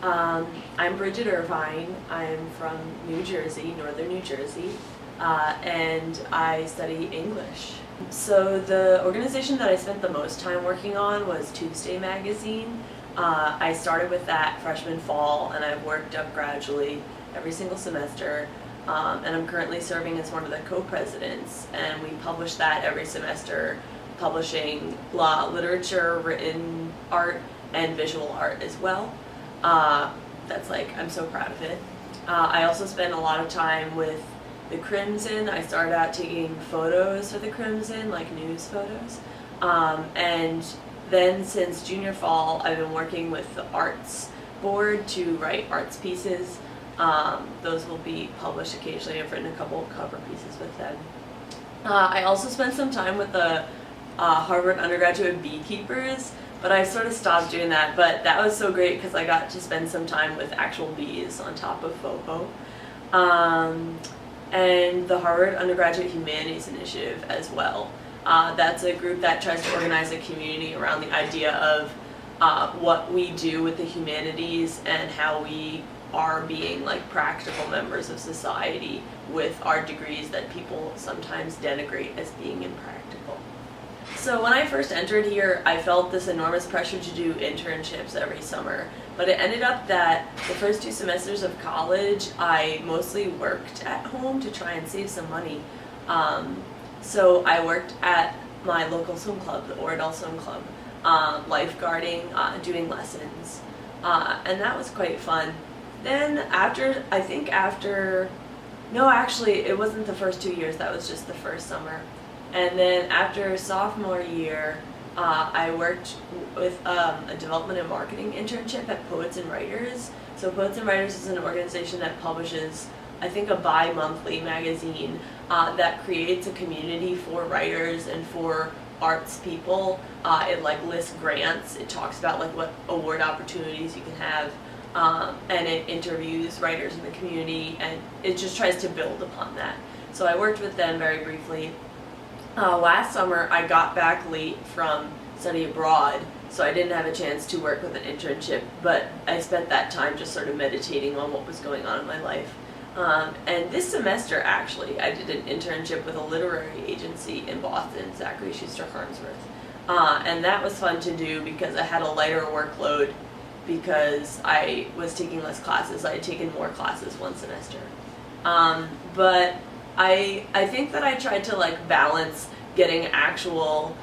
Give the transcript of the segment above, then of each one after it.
I'm Bridget Irvine. I'm from New Jersey, northern New Jersey, and I study English. So the organization that I spent the most time working on was Tuesday Magazine. I started with that freshman fall, and I've worked up gradually every single semester. And I'm currently serving as one of the co-presidents, and we publish that every semester, publishing literature, written art, and visual art as well. I'm so proud of it. I also spent a lot of time with the Crimson. I started out taking photos for the Crimson, like news photos. And then since junior fall, I've been working with the arts board to write arts pieces. Those will be published occasionally. I've written a couple of cover pieces with them. I also spent some time with the Harvard undergraduate beekeepers, but I sort of stopped doing that. But that was so great because I got to spend some time with actual bees on top of FOPO. And the Harvard Undergraduate Humanities Initiative as well. That's a group that tries to organize a community around the idea of what we do with the humanities and how we are being like practical members of society with our degrees that people sometimes denigrate as being impractical. So when I first entered here, I felt this enormous pressure to do internships every summer, but it ended up that the first 2 semesters of college, I mostly worked at home to try and save some money. So I worked at my local swim club, the Oradell Swim Club, lifeguarding, doing lessons, and that was quite fun. Then it wasn't the first 2 years, that was just the first summer. And then after sophomore year, I worked with a development and marketing internship at Poets and Writers. So Poets and Writers is an organization that publishes, I think, a bi-monthly magazine that creates a community for writers and for arts people. It lists grants, it talks about what award opportunities you can have. And it interviews writers in the community, and it just tries to build upon that. So I worked with them very briefly. Last summer, I got back late from study abroad, so I didn't have a chance to work with an internship, but I spent that time just sort of meditating on what was going on in my life. And this semester, actually, I did an internship with a literary agency in Boston, Zachary Schuster Harmsworth. And that was fun to do because I had a lighter workload because I was taking less classes. I had taken more classes one semester. But I think that I tried to balance getting actual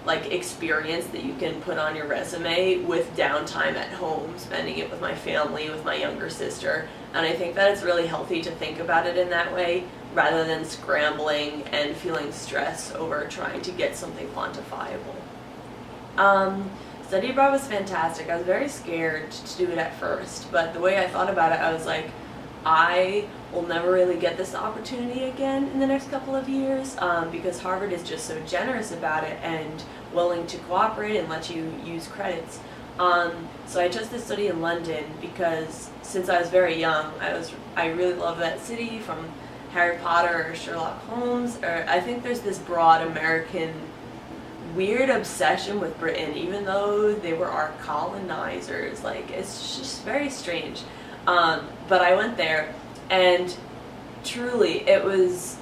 experience that you can put on your resume with downtime at home, spending it with my family, with my younger sister. And I think that it's really healthy to think about it in that way rather than scrambling and feeling stress over trying to get something quantifiable. Study abroad was fantastic. I was very scared to do it at first, but the way I thought about it, I was like, I will never really get this opportunity again in the next couple of years because Harvard is just so generous about it and willing to cooperate and let you use credits. So I chose to study in London because since I was very young, I really love that city, from Harry Potter or Sherlock Holmes, or I think there's this broad American weird obsession with Britain, even though they were our colonizers. It's just very strange. But I went there, and truly it was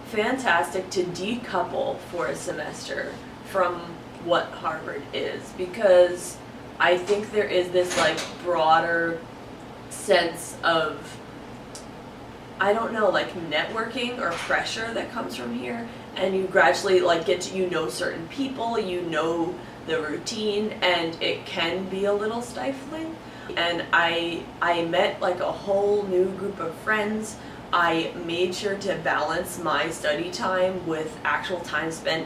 fantastic to decouple for a semester from what Harvard is, because I think there is this broader sense of, I don't know, networking or pressure that comes from here, and you gradually get to certain people, the routine, and it can be a little stifling. And I met a whole new group of friends. I made sure to balance my study time with actual time spent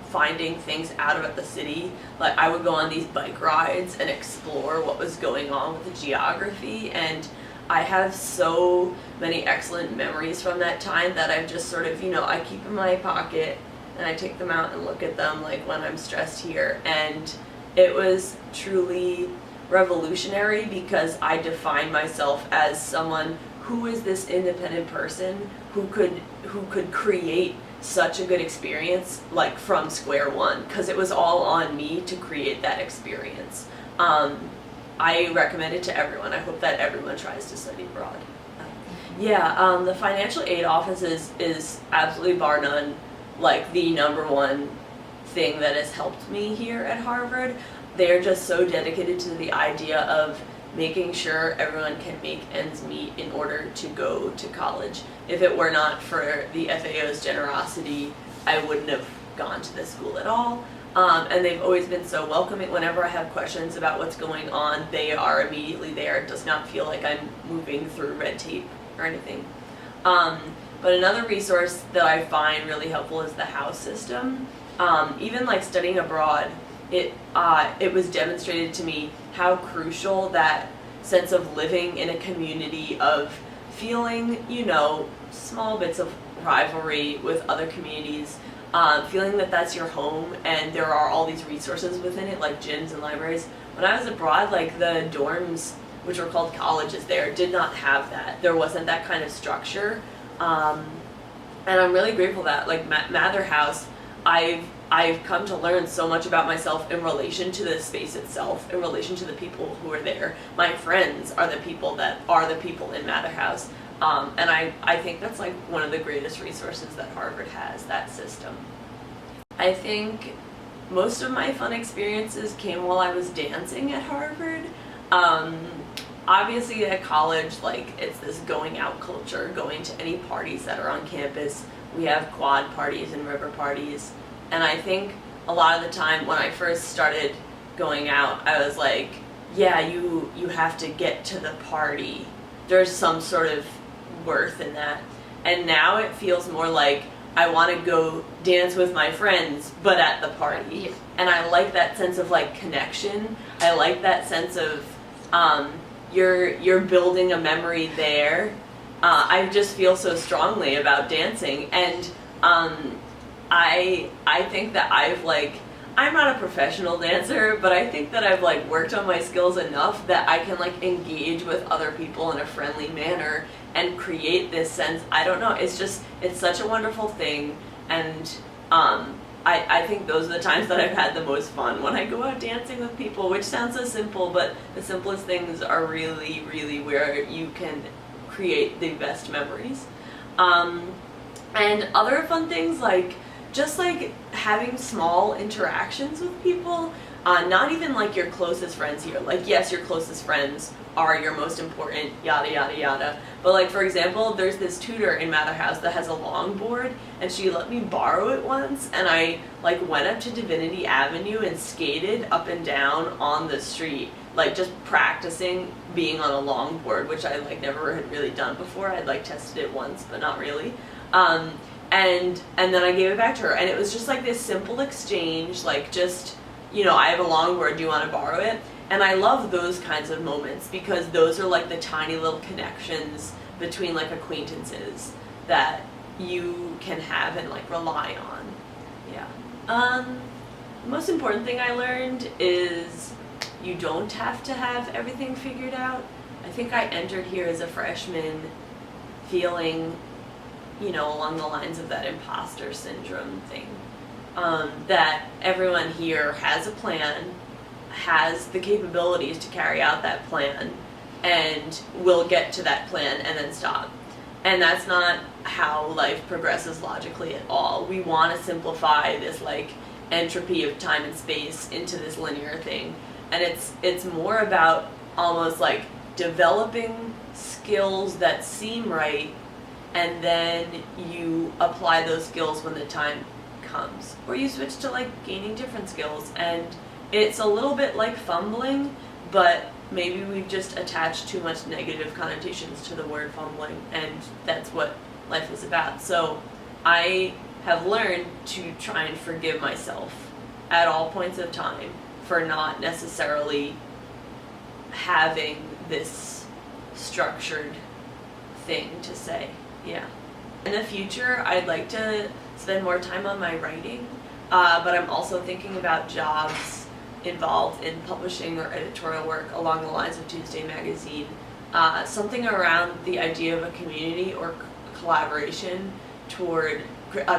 finding things out about the city. I would go on these bike rides and explore what was going on with the geography, and I have so many excellent memories from that time that I've just sort of, I keep in my pocket and I take them out and look at them when I'm stressed here. And it was truly revolutionary because I defined myself as someone who is this independent person who could create such a good experience from square one, because it was all on me to create that experience. I recommend it to everyone. I hope that everyone tries to study abroad. The financial aid office is absolutely bar none like the number one thing that has helped me here at Harvard. They're just so dedicated to the idea of making sure everyone can make ends meet in order to go to college. If it were not for the FAO's generosity, I wouldn't have gone to this school at all. And they've always been so welcoming. Whenever I have questions about what's going on, they are immediately there. It does not feel like I'm moving through red tape or anything. But another resource that I find really helpful is the house system. Even like studying abroad, it was demonstrated to me how crucial that sense of living in a community, of feeling, small bits of rivalry with other communities, feeling that that's your home and there are all these resources within it, like gyms and libraries. When I was abroad, like the dorms, which were called colleges there, did not have that. There wasn't that kind of structure. And I'm really grateful that, like Mather House, I've come to learn so much about myself in relation to the space itself, in relation to the people who are there. My friends are the people in Mather House. And I think that's like one of the greatest resources that Harvard has, that system. I think most of my fun experiences came while I was dancing at Harvard. Obviously at college, like, it's this going out culture, going to any parties that are on campus. We have quad parties and river parties. And I think a lot of the time when I first started going out, I was like, yeah, you have to get to the party. There's some sort of worth in that. And now it feels more like I want to go dance with my friends, but at the party. Yeah. And I like that sense of like connection. I like that sense of you're building a memory there. I just feel so strongly about dancing, and I think that I'm not a professional dancer, but I think that I've like worked on my skills enough that I can like engage with other people in a friendly manner and create this sense. I don't know, it's such a wonderful thing, and I think those are the times that I've had the most fun, when I go out dancing with people, which sounds so simple, but the simplest things are really, really where you can create the best memories. And other fun things, like just like having small interactions with people, not even like your closest friends here. Like, yes, your closest friends are your most important, yada, yada, yada. But like, for example, there's this tutor in Mather House that has a longboard, and she let me borrow it once, and I like went up to Divinity Avenue and skated up and down on the street, like just practicing being on a longboard, which I like never had really done before. I'd like tested it once, but not really. And then I gave it back to her, and it was just like this simple exchange, like just, I have a longboard, do you want to borrow it? And I love those kinds of moments, because those are like the tiny little connections between like acquaintances that you can have and like rely on. Yeah. The most important thing I learned is you don't have to have everything figured out. I think I entered here as a freshman feeling, along the lines of that imposter syndrome thing. That everyone here has a plan, has the capabilities to carry out that plan, and will get to that plan and then stop. And that's not how life progresses logically at all. We want to simplify this like entropy of time and space into this linear thing. And it's more about almost like developing skills that seem right, and then you apply those skills when the time comes. Or you switch to like gaining different skills, and it's a little bit like fumbling, but maybe we've just attached too much negative connotations to the word fumbling, and that's what life is about. So I have learned to try and forgive myself at all points of time for not necessarily having this structured thing to say. Yeah. In the future, I'd like to spend more time on my writing, but I'm also thinking about jobs involved in publishing or editorial work along the lines of Tuesday Magazine, something around the idea of a community or collaboration toward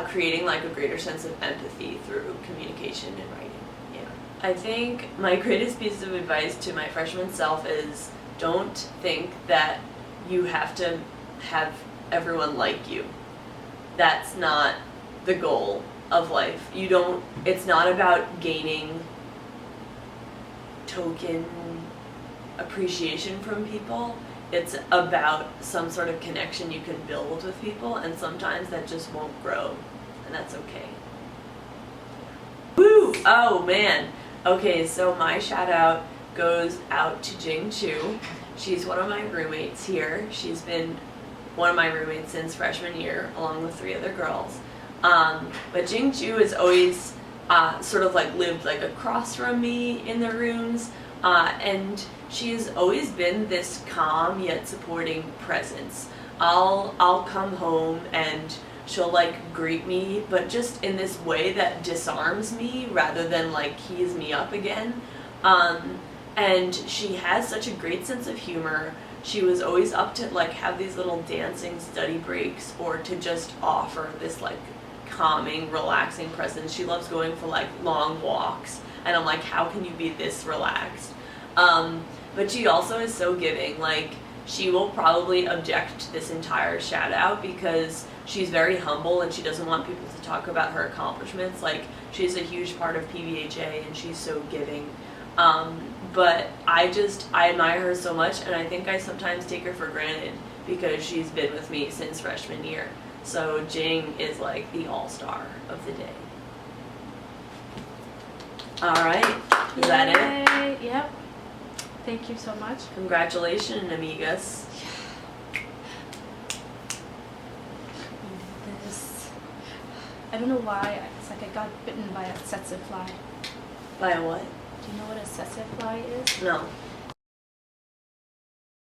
creating like a greater sense of empathy through communication and writing. Yeah. I think my greatest piece of advice to my freshman self is don't think that you have to have everyone like you. That's not the goal of life. It's not about gaining token appreciation from people. It's about some sort of connection you can build with people, and sometimes that just won't grow, and that's okay. Woo! Oh man. Okay, so my shout out goes out to Jing Chu. She's one of my roommates here. She's been one of my roommates since freshman year, along with 3 other girls. But Jing Chu has always sort of like lived like across from me in the rooms, and she's always been this calm yet supporting presence. I'll come home and she'll like greet me, but just in this way that disarms me rather than like keys me up again. And she has such a great sense of humor. She was always up to like have these little dancing study breaks, or to just offer this like calming, relaxing presence. She loves going for like long walks, and I'm like, how can you be this relaxed? But she also is so giving. Like, she will probably object to this entire shout out because she's very humble and she doesn't want people to talk about her accomplishments. Like, she's a huge part of PBHA and she's so giving. But I admire her so much, and I think I sometimes take her for granted because she's been with me since freshman year. So Jing is like the all-star of the day. All right, is that it? Yep. Thank you so much. Congratulations, amigas. This, I don't know why, it's like I got bitten by a tsetse fly. By a what? Do you know what a tsetse fly is? No.